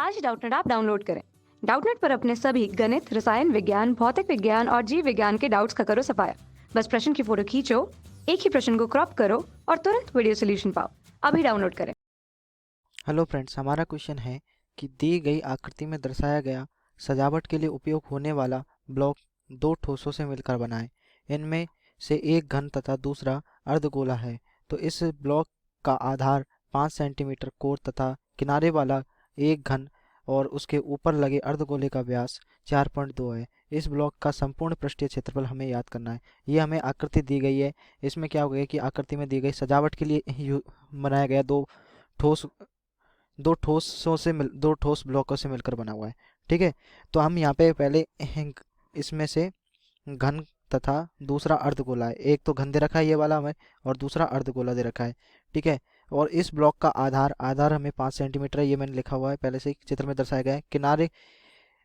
आज Doubtnut app download करें। Doubtnut पर अपने सभी गणित, रसायन विज्ञान, भौतिक विज्ञान और जीव विज्ञान के डाउट्स का करो सफाया। बस प्रश्न की फोटो खींचो, एक ही प्रश्न को क्रॉप करो और तुरंत वीडियो सोल्यूशन पाओ। अभी डाउनलोड करें। हेलो फ्रेंड्स, हमारा क्वेश्चन है कि दी गई आकृति में दर्शाया गया सजावट के लिए उपयोग होने वाला ब्लॉक दो ठोसों से मिलकर बना है। इनमें से एक घन तथा दूसरा अर्धगोला है। तो इस ब्लॉक का आधार 5 सेंटीमीटर कोर तथा किनारे वाला एक घन और उसके ऊपर लगे अर्धगोले का व्यास 4.2 है। इस ब्लॉक का संपूर्ण पृष्ठीय क्षेत्रफल हमें याद करना है। ये हमें आकृति दी गई है। इसमें क्या हो गया कि आकृति में दी गई सजावट के लिए बनाया गया ठोस दो ठोस ब्लॉकों से मिलकर बना हुआ है। ठीक है, तो हम यहाँ पे पहले इसमें से घन तथा दूसरा अर्धगोला है। एक तो घन दे रखा है ये वाला हमें, और दूसरा अर्धगोला दे रखा है। ठीक है, और इस ब्लॉक का आधार हमें 5 सेंटीमीटर है। ये मैंने लिखा हुआ है, पहले से ही चित्र में दर्शाया गया है। किनारे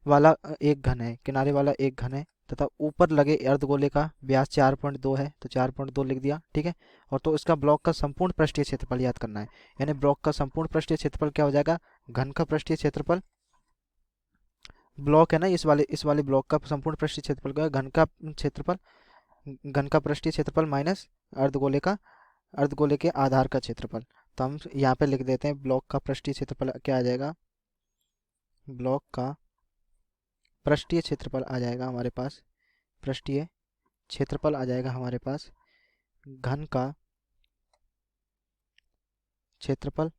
वाला किनारे वाला एक घन है तथा ऊपर लगे अर्धगोले का व्यास 4.2 है, तो 4.2 लिख दिया। ठीक है, और तो इसका ब्लॉक का संपूर्ण पृष्ठीय क्षेत्रफल याद करना है। यानी ब्लॉक का संपूर्ण पृष्ठीय क्षेत्रफल क्या हो जाएगा? घन का पृष्ठीय क्षेत्रफल, ब्लॉक है ना, इस वाले ब्लॉक का संपूर्ण पृष्ठीय क्षेत्रफल क्या है? घन का पृष्ठीय क्षेत्रफल माइनस अर्धगोले के आधार का क्षेत्रफल। तो हम यहाँ पे लिख देते हैं ब्लॉक का पृष्ठीय क्षेत्रफल क्या आ जाएगा? ब्लॉक का पृष्ठीय क्षेत्रफल आ जाएगा हमारे पास, पृष्ठीय क्षेत्रफल आ जाएगा हमारे पास घन का क्षेत्रफल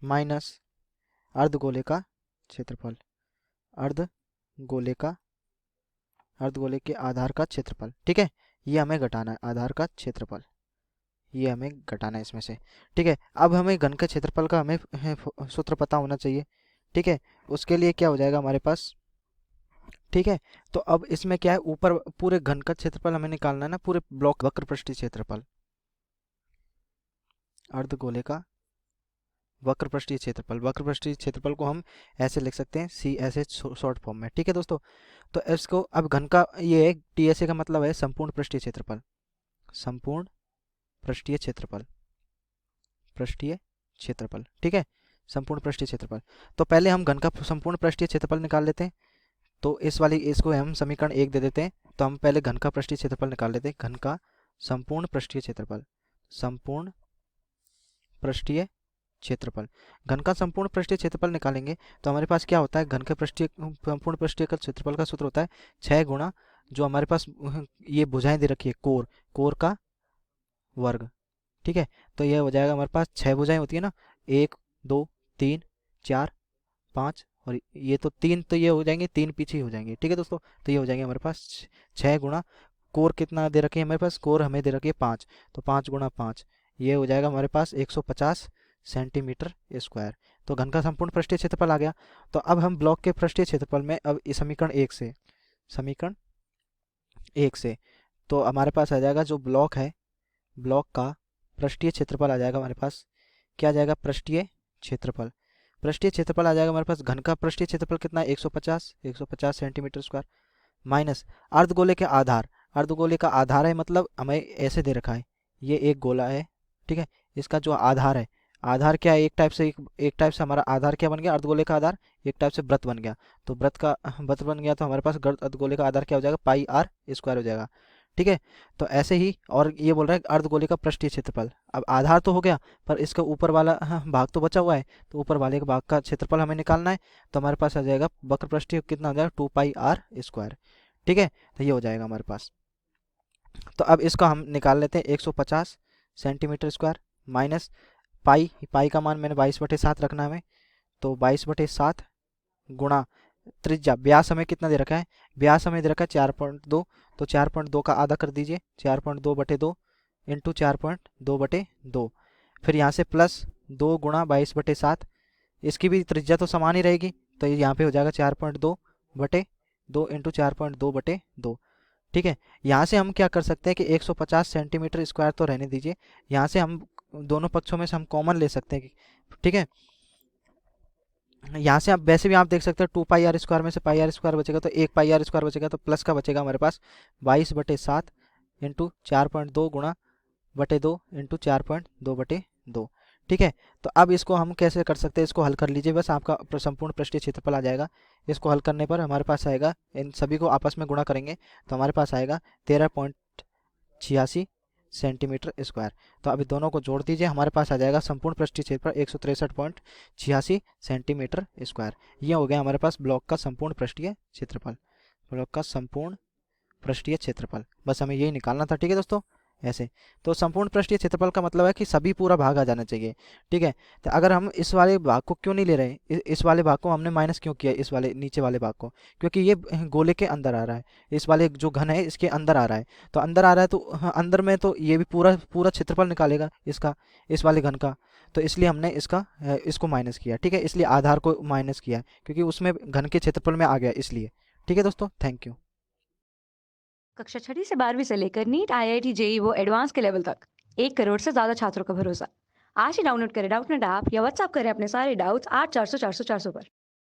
माइनस अर्धगोले का क्षेत्रफल, अर्धगोले के आधार का क्षेत्रफल। ठीक है, ये हमें घटाना है, आधार का क्षेत्रफल ये हमें घटाना है इसमें से। ठीक है, अब हमें घन के क्षेत्रफल का हमें सूत्र पता होना चाहिए। ठीक है, उसके लिए क्या हो जाएगा हमारे पास? ठीक है, तो अब इसमें क्या है, ऊपर पूरे घन का क्षेत्रफल हमें निकालना है ना, पूरे ब्लॉक वक्र पृष्ठीय क्षेत्रफल, अर्धगोले का वक्र पृष्ठीय क्षेत्रफल को हम ऐसे लिख सकते हैं, सी ऐसे शॉर्ट फॉर्म में। ठीक है दोस्तों, तो इसको अब घन का ये है, टीएसए का मतलब है संपूर्ण पृष्ठीय क्षेत्रफल, संपूर्ण पृष्ठीय क्षेत्रफल। ठीक है, संपूर्ण पृष्ठीय क्षेत्रफल। तो पहले हम घन का संपूर्ण पृष्ठीय क्षेत्रफल निकाल लेते हैं। तो इसको हम समीकरण 1 दे देते हैं। तो हम पहले घन का पृष्ठीय क्षेत्रफल निकाल लेते हैं। घन का संपूर्ण पृष्ठीय क्षेत्रफल, घन का संपूर्ण पृष्ठीय क्षेत्रफल निकालेंगे तो हमारे पास क्या होता है? घन के संपूर्ण पृष्ठीय क्षेत्रफल का सूत्र होता है 6 गुणा जो हमारे पास ये भुजाएं दे रखी है, कोर का वर्ग। ठीक है, तो ये हो जाएगा हमारे पास 6 भुजाएं होती है ना, 1 2 3 4 5, और ये तो 3, तो ये हो जाएंगे 3 पीछे हो जाएंगे। ठीक है दोस्तों, तो ये हो जाएंगे हमारे पास 6 गुणा कोर कितना दे रखे हैं हमारे पास? कोर हमें दे रखी है 5, तो 5 गुणा 5 ये हो जाएगा हमारे पास 150 सेंटीमीटर स्क्वायर। तो घन का संपूर्ण पृष्ठीय क्षेत्रफल आ गया। तो अब हम ब्लॉक के पृष्ठीय क्षेत्रफल में अब इस समीकरण 1 से तो हमारे पास आ जाएगा जो ब्लॉक है, ब्लॉक का पृष्ठीय क्षेत्रफल आ जाएगा हमारे पास, क्या आ जाएगा? पृष्ठीय क्षेत्रफल आ जाएगा हमारे पास। घन का पृष्ठीय क्षेत्रफल कितना है? 150 सेंटीमीटर स्क्वायर माइनस अर्धगोले के आधार है, मतलब हमें ऐसे दे रखा है, ये एक गोला है। ठीक है, इसका जो आधार है, आधार क्या है? एक टाइप से हमारा आधार क्या बन गया? अर्धगोले का आधार एक टाइप से वृत्त बन गया। तो वृत्त बन गया तो हमारे पास अर्धगोले का आधार क्या हो जाएगा? पाई आर स्क्वायर हो जाएगा। ठीक है, तो ऐसे ही, और ये बोल रहा है अर्धगोले का पृष्ठीय क्षेत्रफल। अब आधार तो हो गया, पर इसका ऊपर वाला भाग तो बचा हुआ है, तो ऊपर वाले के भाग का क्षेत्रफल हमें निकालना है। तो हमारे पास आ जाएगा वक्र पृष्ठीय कितना हो जाएगा? 2 पाई आर स्क्वायर। ठीक है, तो ये हो जाएगा हमारे पास। तो अब इसका हम निकाल लेते हैं, 150 सेंटीमीटर स्क्वायर माइनस पाई का मान मैंने 22/7 रखना है हमें, तो 22/7 गुणा त्रिज्या, व्यास हमें कितना दे रखा है? व्यास हमें दे रखा है 4.2, तो 4.2 का आधा कर दीजिए, 4.2/2 इंटू 4.2/2, फिर यहाँ से प्लस 2 गुणा 22/7, इसकी भी त्रिज्या तो समान ही रहेगी, तो ये यहाँ पे हो जाएगा 4.2/2 इंटू 4.2/2। ठीक है, यहाँ से हम क्या कर सकते हैं कि 150 सेंटीमीटर स्क्वायर तो रहने दीजिए, यहाँ से हम दोनों पक्षों में से हम कॉमन ले सकते हैं। ठीक है, यहाँ से आप वैसे भी आप देख सकते हैं 2 पाई आर स्क्वायर में से पाई आर स्क्वायर बचेगा, तो 1 पाई आर स्क्वायर बचेगा, तो प्लस का बचेगा हमारे पास 22/7 इंटू 4.2 गुणा 2 इंटू 4.2/2। ठीक है। तो अब इसको हम कैसे कर सकते हैं, इसको हल कर लीजिए, बस आपका संपूर्ण पृष्ठीय क्षेत्रफल आ जाएगा। इसको हल करने पर हमारे पास आएगा, इन सभी को आपस में गुणा करेंगे तो हमारे पास आएगा 13.86 सेंटीमीटर स्क्वायर। तो अभी दोनों को जोड़ दीजिए, हमारे पास आ जाएगा संपूर्ण पृष्ठीय क्षेत्रफल 163.86 सेंटीमीटर स्क्वायर। ये हो गया हमारे पास ब्लॉक का संपूर्ण पृष्ठीय क्षेत्रफल, ब्लॉक का संपूर्ण पृष्ठीय क्षेत्रफल। बस हमें यही निकालना था, ठीक है दोस्तों। ऐसे तो संपूर्ण पृष्ठीय क्षेत्रफल का मतलब है कि सभी पूरा भाग आ जाना चाहिए, ठीक है। तो अगर हम इस वाले भाग को क्यों नहीं ले रहे, इस वाले भाग को हमने माइनस क्यों किया, इस वाले नीचे वाले भाग को, क्योंकि ये गोले के अंदर आ रहा है, इस वाले जो घन है इसके अंदर आ रहा है। तो अंदर आ रहा है तो हाँ, अंदर में तो ये भी पूरा पूरा क्षेत्रफल निकालेगा इसका, इस वाले घन का। तो इसलिए हमने इसको माइनस किया, ठीक है। इसलिए आधार को माइनस किया क्योंकि उसमें घन के क्षेत्रफल में आ गया, इसलिए। ठीक है दोस्तों, थैंक यू। कक्षा 6वीं से 12वीं से लेकर नीट, IIT, JEE वो एडवांस के लेवल तक 1 करोड़ से ज़्यादा छात्रों का भरोसा। आज ही डाउनलोड करें डाउटनेट ऐप या व्हाट्सएप करें अपने सारे डाउट्स 8400 400 400 पर।